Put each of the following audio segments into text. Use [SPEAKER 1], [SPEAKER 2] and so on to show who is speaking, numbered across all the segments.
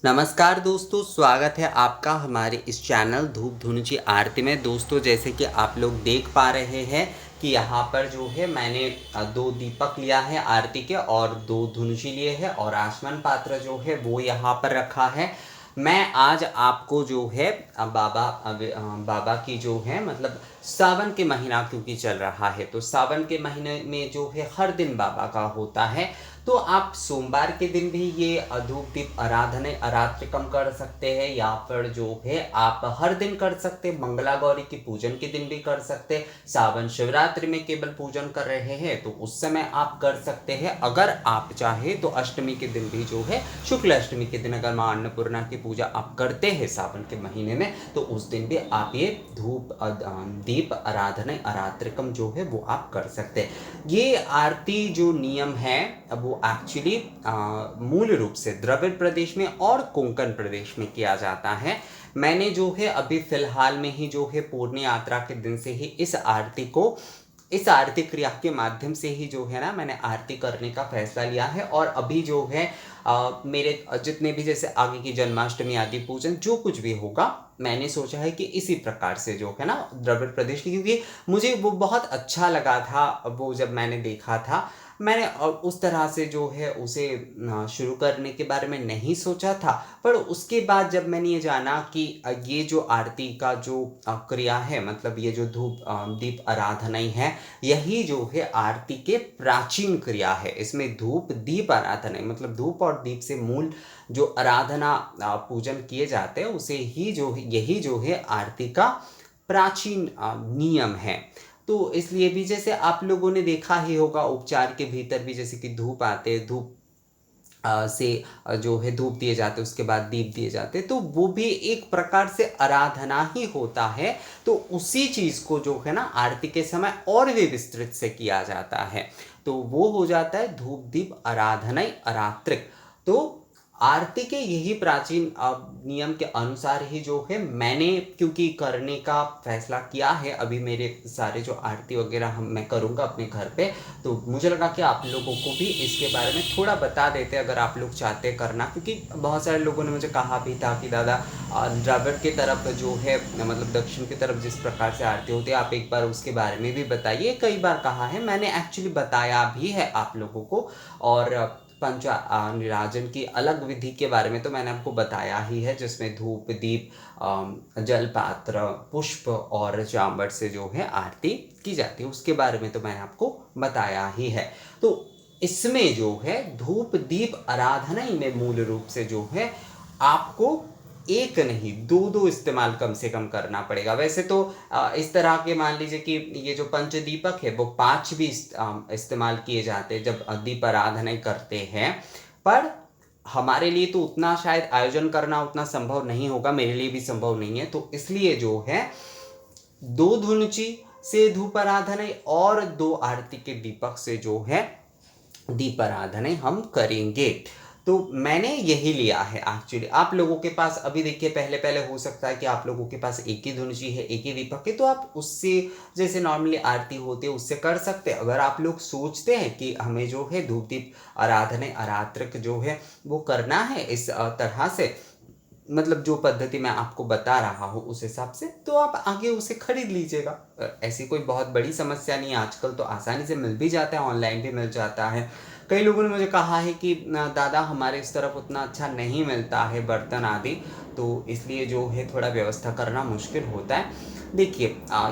[SPEAKER 1] नमस्कार दोस्तों, स्वागत है आपका हमारे इस चैनल धूप धुनुची आरती में। दोस्तों, जैसे कि आप लोग देख पा रहे हैं कि यहाँ पर जो है मैंने दो दीपक लिया है आरती के और दो धुनुची लिए हैं और आसमान पात्र जो है वो यहाँ पर रखा है। मैं आज आपको जो है बाबा की जो है मतलब सावन के महीना क्योंकि चल रहा है तो सावन के महीने में जो है हर दिन बाबा का होता है। तो आप सोमवार के दिन भी ये धूप दीप आराधना अरात्रिकम कर सकते हैं या फिर जो है आप हर दिन कर सकते हैं। मंगला गौरी की पूजन के दिन भी कर सकते हैं। सावन शिवरात्रि में केवल पूजन कर रहे हैं तो उस समय आप कर सकते हैं। अगर आप चाहे तो अष्टमी के दिन भी जो है शुक्ल अष्टमी के दिन अगर मां अन्नपूर्णा की पूजा आप करते हैं सावन के महीने में तो उस दिन भी आप ये धूप दीप आराधना अरात्रिकम जो है वो आप कर सकते हैं। ये आरती जो नियम है वो एक्चुअली मूल रूप से द्रविड़ प्रदेश में और कोंकण प्रदेश में किया जाता है। मैंने जो है अभी फिलहाल में ही जो है पूर्ण यात्रा के दिन से ही इस आरती क्रिया के माध्यम से ही जो है ना मैंने आरती करने का फैसला लिया है। और अभी जो है मेरे जितने भी जैसे आगे की जन्माष्टमी आदि पूजन जो कुछ भी होगा मैंने सोचा है कि इसी प्रकार से जो है ना द्रविड़ प्रदेश की, क्योंकि मुझे वो बहुत अच्छा लगा था वो जब मैंने देखा था। मैंने उस तरह से जो है उसे शुरू करने के बारे में नहीं सोचा था, पर उसके बाद जब मैंने ये जाना कि ये जो आरती का जो क्रिया है मतलब ये जो धूप दीप आराधना ही है यही जो है आरती के प्राचीन क्रिया है। इसमें धूप दीप आराधना मतलब धूप और दीप से मूल जो आराधना पूजन किए जाते हैं उसे ही जो यही जो है आरती का प्राचीन नियम है। तो इसलिए भी जैसे आप लोगों ने देखा ही होगा उपचार के भीतर भी जैसे कि धूप आते धूप से जो है धूप दिए जाते उसके बाद दीप दिए जाते तो वो भी एक प्रकार से आराधना ही होता है। तो उसी चीज को जो है ना आरती के समय और भी विस्तृत से किया जाता है तो वो हो जाता है धूप दीप आराधना अरात्रिक। तो आरती के यही प्राचीन नियम के अनुसार ही जो है मैंने क्योंकि करने का फैसला किया है। अभी मेरे सारे जो आरती वगैरह मैं करूँगा अपने घर पे तो मुझे लगा कि आप लोगों को भी इसके बारे में थोड़ा बता देते अगर आप लोग चाहते करना, क्योंकि बहुत सारे लोगों ने मुझे कहा भी था कि दादा द्रविड़ की तरफ जो है मतलब दक्षिण की तरफ जिस प्रकार से आरती होती है आप एक बार उसके बारे में भी बताइए। कई बार कहा है मैंने एक्चुअली बताया भी है आप लोगों को। और पंचा निराजन की अलग विधि के बारे में तो मैंने आपको बताया ही है जिसमें धूप दीप जल पात्र पुष्प और चांबर से जो है आरती की जाती है उसके बारे में तो मैंने आपको बताया ही है। तो इसमें जो है धूप दीप आराधना ही में मूल रूप से जो है आपको एक नहीं दो दो इस्तेमाल कम से कम करना पड़ेगा। वैसे तो इस तरह के मान लीजिए कि ये जो पंचदीपक है वो 5 भी इस्तेमाल किए जाते हैं जब दीप आराधना करते हैं। पर हमारे लिए तो उतना शायद आयोजन करना उतना संभव नहीं होगा, मेरे लिए भी संभव नहीं है। तो इसलिए जो है दो धुनुची से धूप आराधना और दो आरती के दीपक से जो है दीप आराधना हम करेंगे। तो मैंने यही लिया है एक्चुअली। आप लोगों के पास अभी देखिए पहले पहले हो सकता है कि आप लोगों के पास एक ही धुनुची है एक ही दीपक है तो आप उससे जैसे नॉर्मली आरती होती है उससे कर सकते हैं। अगर आप लोग सोचते हैं कि हमें जो है धूप दीप आराधना अरात्रिक जो है वो करना है इस तरह से मतलब जो पद्धति मैं आपको बता रहा हूँ उस हिसाब से तो आप आगे उसे खरीद लीजिएगा। ऐसी कोई बहुत बड़ी समस्या नहीं है, आजकल तो आसानी से मिल भी जाता है, ऑनलाइन भी मिल जाता है। कई लोगों ने मुझे कहा है कि दादा हमारे इस तरफ उतना अच्छा नहीं मिलता है बर्तन आदि तो इसलिए जो है थोड़ा व्यवस्था करना मुश्किल होता है। देखिए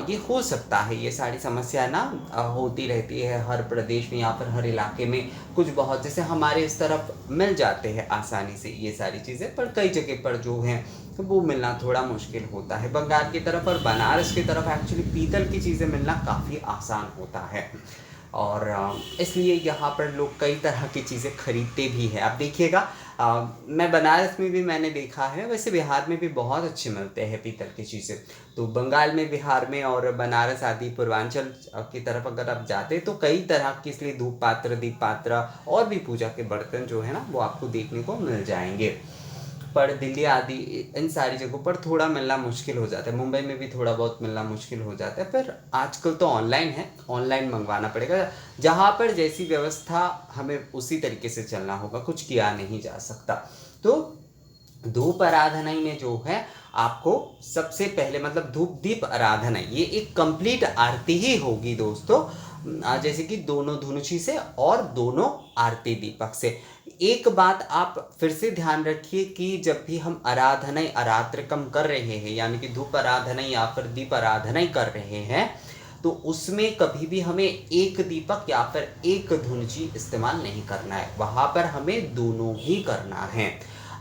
[SPEAKER 1] ये हो सकता है, ये सारी समस्या ना होती रहती है हर प्रदेश में या फिर हर इलाके में। कुछ बहुत जैसे हमारे इस तरफ मिल जाते हैं आसानी से ये सारी चीज़ें, पर कई जगह पर जो है वो मिलना थोड़ा मुश्किल होता है। बंगाल की तरफ और बनारस की तरफ एक्चुअली पीतल की चीज़ें मिलना काफ़ी आसान होता है और इसलिए यहाँ पर लोग कई तरह की चीज़ें खरीदते भी हैं। आप देखिएगा मैं बनारस में भी मैंने देखा है, वैसे बिहार में भी बहुत अच्छे मिलते हैं पीतल की चीज़ें। तो बंगाल में बिहार में और बनारस आदि पूर्वांचल की तरफ अगर आप जाते तो कई तरह की इसलिए धूप पात्र दीप पात्र और भी पूजा के बर्तन जो है ना वो आपको देखने को मिल जाएंगे। पर दिल्ली आदि इन सारी जगहों पर थोड़ा मिलना मुश्किल हो जाता है, मुंबई में भी थोड़ा बहुत मिलना मुश्किल हो जाता है। पर आजकल तो ऑनलाइन है, ऑनलाइन मंगवाना पड़ेगा। जहाँ पर जैसी व्यवस्था हमें उसी तरीके से चलना होगा, कुछ किया नहीं जा सकता। तो धूप आराधना में जो है आपको सबसे पहले मतलब धूप दीप आराधना ये एक कंप्लीट आरती ही होगी दोस्तों। जैसे कि दोनों धुनुची से और दोनों आरती दीपक से। एक बात आप फिर से ध्यान रखिए कि जब भी हम आराधना आरात्रकम कर रहे हैं यानी कि धूप आराधना या फिर दीप आराधना कर रहे हैं तो उसमें कभी भी हमें एक दीपक या फिर एक धुनुची इस्तेमाल नहीं करना है, वहां पर हमें दोनों ही करना है।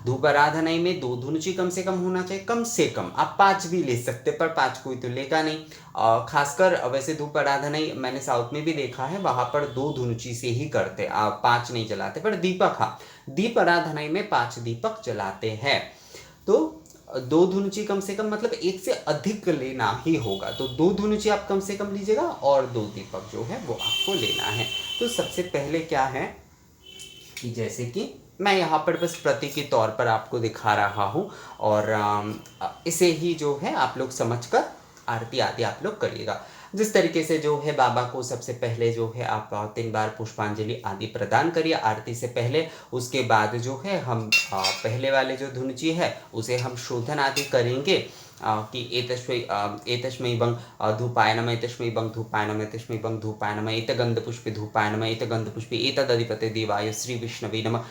[SPEAKER 1] धूप आराधना में 2 धुनुची कम से कम होना चाहिए, कम से कम आप 5 भी ले सकते, पर 5 कोई तो लेगा नहीं। खासकर वैसे धूप आराधना मैंने साउथ में भी देखा है, वहां पर 2 धुनुची से ही करते, 5 नहीं जलाते। पर दीपक, हाँ, दीप आराधना में 5 दीपक जलाते हैं। तो 2 धुनुची कम से कम मतलब एक से अधिक लेना ही होगा। तो 2 धुनुची आप कम से कम लीजिएगा और 2 दीपक जो है वो आपको लेना है। तो सबसे पहले क्या है कि जैसे कि मैं यहाँ पर बस प्रतीक के तौर पर आपको दिखा रहा हूँ और इसे ही जो है आप लोग समझकर आरती आदि आप लोग करिएगा। जिस तरीके से जो है बाबा को सबसे पहले जो है आप 3 बार पुष्पांजलि आदि प्रदान करिए आरती से पहले। उसके बाद जो है हम पहले वाले जो धुनुची है उसे हम शोधन आदि करेंगे कि एतस्मै बं धूपाय नमः, एतस्मै बं धूपाय नमः, एतस्मै बं धूपाय नमः, एतगन्धपुष्पे धूपाय नमः, एतगन्धपुष्पे एतदधिपते देवाय श्री विष्णवे नमः,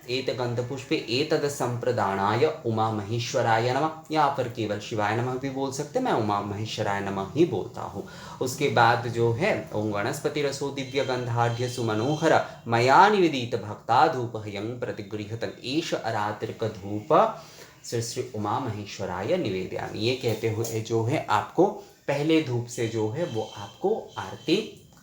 [SPEAKER 1] एतगन्धपुष्पे एतद संप्रदानाय उमा महेश्वराय नमः, या फिर केवल शिवाय नमः भी बोल सकते, मैं उमा महेश्वराय नमः ही बोलता हूँ। उसके बाद जो है ओम वनस्पति रसो दिव्य गंधाढ़ सुमनोहर मया निवेदित भक्ता धूप हयं प्रतिगृहतन एष अरात्रिक धूप श्री श्री उमा महेश्वराय निवेदयामि। ये कहते हुए जो है आपको पहले धूप से जो है वो आपको आरती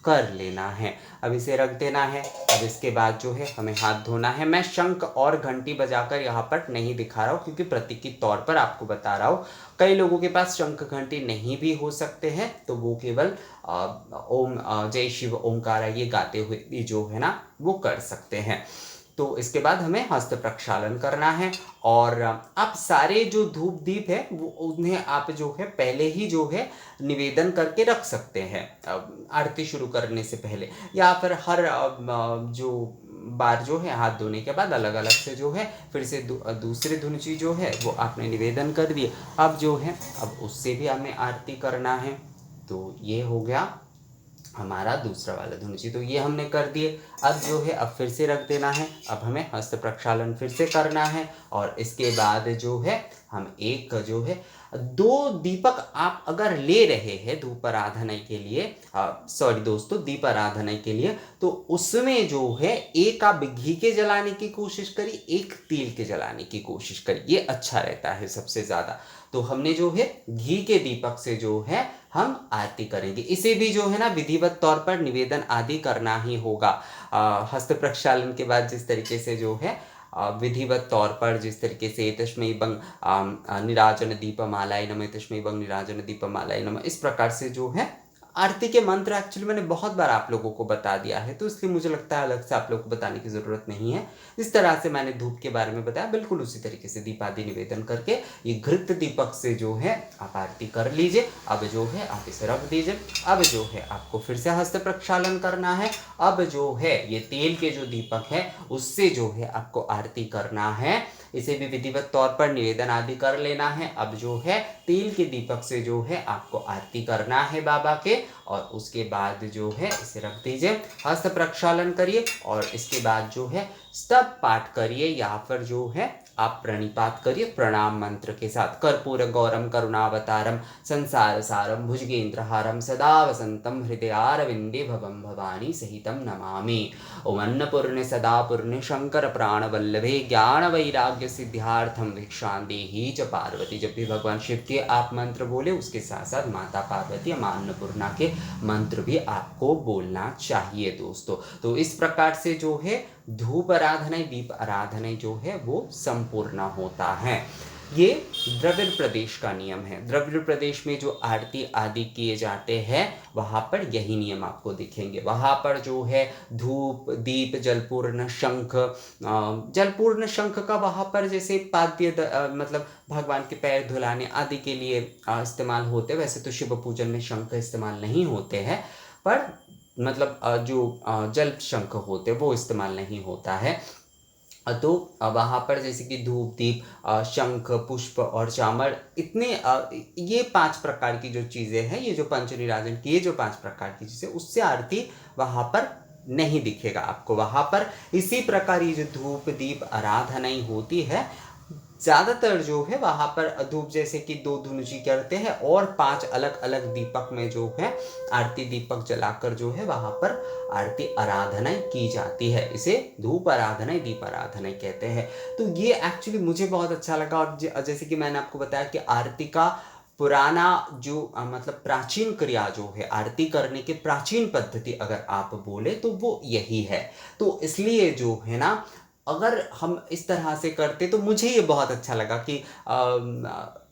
[SPEAKER 1] कर लेना है। अब इसे रख देना है। अब इसके बाद जो है हमें हाथ धोना है। मैं शंख और घंटी बजाकर यहाँ पर नहीं दिखा रहा हूँ क्योंकि प्रतीक के तौर पर आपको बता रहा हूँ। कई लोगों के पास शंख घंटी नहीं भी हो सकते हैं तो वो केवल ओम जय शिव ओमकार ये गाते हुए जो है ना वो कर सकते हैं। तो इसके बाद हमें हस्त प्रक्षालन करना है और आप सारे जो धूप दीप है वो उन्हें आप जो है पहले ही जो है निवेदन करके रख सकते हैं आरती शुरू करने से पहले, या फिर हर जो बार जो है हाथ धोने के बाद अलग अलग से जो है फिर से दूसरे धुनुची जो है वो आपने निवेदन कर दिए। अब जो है अब उससे भी हमें आरती करना है। तो ये हो गया हमारा दूसरा वाला धुनुची। तो ये हमने कर दिए। अब जो है अब फिर से रख देना है। अब हमें हस्त प्रक्षालन फिर से करना है और इसके बाद जो है हम एक जो है 2 दीपक आप अगर ले रहे हैं धूप आराधना के लिए, सॉरी दोस्तों दीप आराधना के लिए, तो उसमें जो है एक आप घी के जलाने की कोशिश करिए, एक तेल के जलाने की कोशिश करिए, ये अच्छा रहता है सबसे ज़्यादा। तो हमने जो है घी के दीपक से जो है हम आरती करेंगे। इसे भी जो है ना विधिवत तौर पर निवेदन आदि करना ही होगा। हस्त प्रक्षालन के बाद जिस तरीके से जो है विधिवत तौर पर जिस तरीके से तस्मै बं निराजन दीपमालाय नमः, तस्मै बं निराजन दीपमालाय नमः, इस प्रकार से जो है आरती के मंत्र एक्चुअली मैंने बहुत बार आप लोगों को बता दिया है तो इसलिए मुझे लगता है अलग से आप लोगों को बताने की ज़रूरत नहीं है। इस तरह से मैंने धूप के बारे में बताया बिल्कुल उसी तरीके से दीपादि निवेदन करके ये घृत दीपक से जो है आप आरती कर लीजिए। अब जो है आप इसे रख दीजिए। अब जो है आपको फिर से हस्त प्रक्षालन करना है। अब जो है ये तेल के जो दीपक है उससे जो है आपको आरती करना है। इसे भी विधिवत तौर पर निवेदन आदि कर लेना है। अब जो है तेल के दीपक से जो है आपको आरती करना है बाबा के और उसके बाद जो है इसे रख दीजिए, हस्त प्रक्षालन करिए और इसके बाद जो है स्तव पाठ करिए या फिर जो है आप प्रणिपात करिए प्रणाम मंत्र के साथ। कर्पूर गौरम करुणावतारम संसार सारम भुजगेंद्रहारम सदा वसंतम हृदयारविंदे भवम भवानी सहितम नमामि। ओम अन्नपूर्णे सदा पूर्णे शंकर प्राण वल्लभे ज्ञान वैराग्य सिद्ध्यार्थम भिक्षां देहि च पार्वती। जब भी भगवान शिव के आप मंत्र बोले उसके साथ साथ माता पार्वती मां अन्नपूर्णा के मंत्र भी आपको बोलना चाहिए दोस्तों। तो इस प्रकार से जो है धूप आराधना दीप आराधना जो है वो संपूर्ण होता है। ये द्रविड़ प्रदेश का नियम है। द्रविड़ प्रदेश में जो आरती आदि किए जाते हैं वहाँ पर यही नियम आपको दिखेंगे। वहाँ पर जो है धूप दीप जलपूर्ण शंख, जलपूर्ण शंख का वहाँ पर जैसे पाद्य मतलब भगवान के पैर धुलाने आदि के लिए इस्तेमाल होते हैं। वैसे तो शिव पूजन में शंख इस्तेमाल नहीं होते हैं पर मतलब जो जल शंख होते हैं वो इस्तेमाल नहीं होता है। तो वहाँ पर जैसे कि धूप दीप शंख पुष्प और चामर इतने ये 5 प्रकार की जो चीज़ें हैं, ये जो पंचनिराजन की ये जो 5 प्रकार की चीज़ें, उससे आरती वहाँ पर नहीं दिखेगा आपको वहाँ पर। इसी प्रकार ये जो धूप दीप आराधना ही होती है, ज़्यादातर जो है वहाँ पर धूप जैसे कि 2 धुनुची करते हैं और 5 अलग अलग दीपक में जो है आरती दीपक जलाकर जो है वहाँ पर आरती आराधना की जाती है। इसे धूप आराधना दीप आराधना कहते हैं। तो ये एक्चुअली मुझे बहुत अच्छा लगा। और जैसे कि मैंने आपको बताया कि आरती का पुराना जो मतलब प्राचीन क्रिया जो है, आरती करने की प्राचीन पद्धति अगर आप बोले तो वो यही है। तो इसलिए जो है ना, अगर हम इस तरह से करते तो मुझे ये बहुत अच्छा लगा कि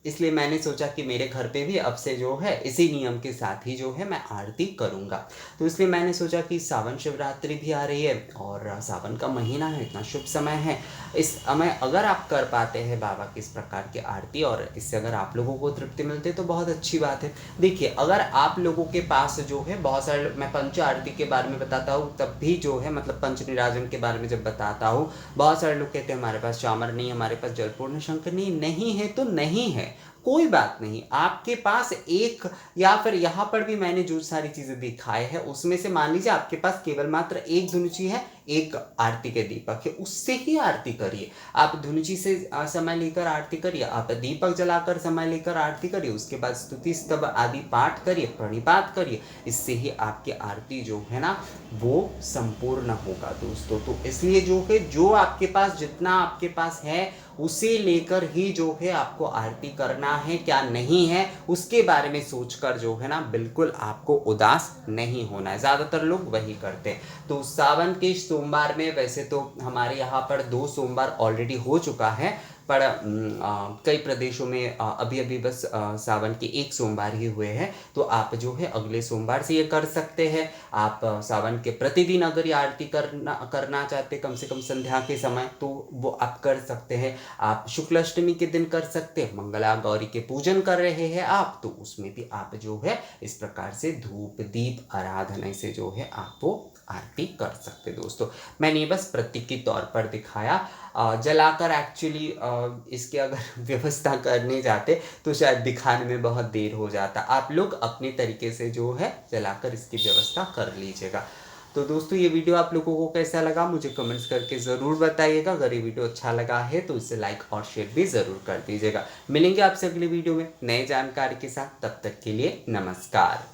[SPEAKER 1] इसलिए मैंने सोचा कि मेरे घर पे भी अब से जो है इसी नियम के साथ ही जो है मैं आरती करूँगा। तो इसलिए मैंने सोचा कि सावन शिवरात्रि भी आ रही है और सावन का महीना है, इतना शुभ समय है। इस समय अगर आप कर पाते हैं बाबा की इस प्रकार की आरती और इससे अगर आप लोगों को तृप्ति मिलती है तो बहुत अच्छी बात है। देखिए, अगर आप लोगों के पास जो है बहुत सारे, मैं पंच आरती के बारे में बताता हूँ तब भी जो है मतलब पंच निराजन के बारे में जब बताता हूँ, बहुत सारे लोग कहते हैं हमारे पास चामर नहीं, हमारे पास जलपूर्ण शंख नहीं है। तो नहीं है, कोई बात नहीं। आपके पास एक, या फिर यहाँ पर भी मैंने जो सारी चीजें दिखाए हैं उसमें से मान लीजिए आपके पास केवल मात्र एक धुनुची है, एक आरती के दीपक है, उससे ही आरती करिए। आप धुनुची से समय लेकर आरती करिए, आप दीपक जलाकर समय लेकर आरती करिए, उसके बाद स्तुति स्तव आदि पाठ करिए, प्रणिपात करिए। इससे ही आपकी आरती जो है ना वो संपूर्ण होगा दोस्तों। तो इसलिए जो है जो आपके पास जितना आपके पास है उसे लेकर ही जो है आपको आरती करना है। क्या नहीं है उसके बारे में सोचकर जो है ना बिल्कुल आपको उदास नहीं होना है। ज़्यादातर लोग वही करते हैं। तो सावन के सोमवार में वैसे तो हमारे यहाँ पर 2 सोमवार ऑलरेडी हो चुका है, पर कई प्रदेशों में अभी अभी बस सावन के 1 सोमवार ही हुए हैं। तो आप जो है अगले सोमवार से ये कर सकते हैं। आप सावन के प्रतिदिन अगर ये आरती करना चाहते कम से कम संध्या के समय, तो वो आप कर सकते हैं। आप शुक्ल अष्टमी के दिन कर सकते हैं, मंगला गौरी के पूजन कर रहे हैं आप, तो उसमें भी आप जो है इस प्रकार से धूप दीप आराधना से जो है आप वो आरती कर सकते दोस्तों। मैंने बस प्रतीक के तौर पर दिखाया। जलाकर एक्चुअली इसके अगर व्यवस्था करने जाते तो शायद दिखाने में बहुत देर हो जाता। आप लोग अपने तरीके से जो है जलाकर इसकी व्यवस्था कर लीजिएगा। तो दोस्तों, ये वीडियो आप लोगों को कैसा लगा मुझे कमेंट्स करके ज़रूर बताइएगा। अगर ये वीडियो अच्छा लगा है तो इसे लाइक और शेयर भी ज़रूर कर दीजिएगा। मिलेंगे आपसे अगली वीडियो में नए जानकारी के साथ, तब तक के लिए नमस्कार।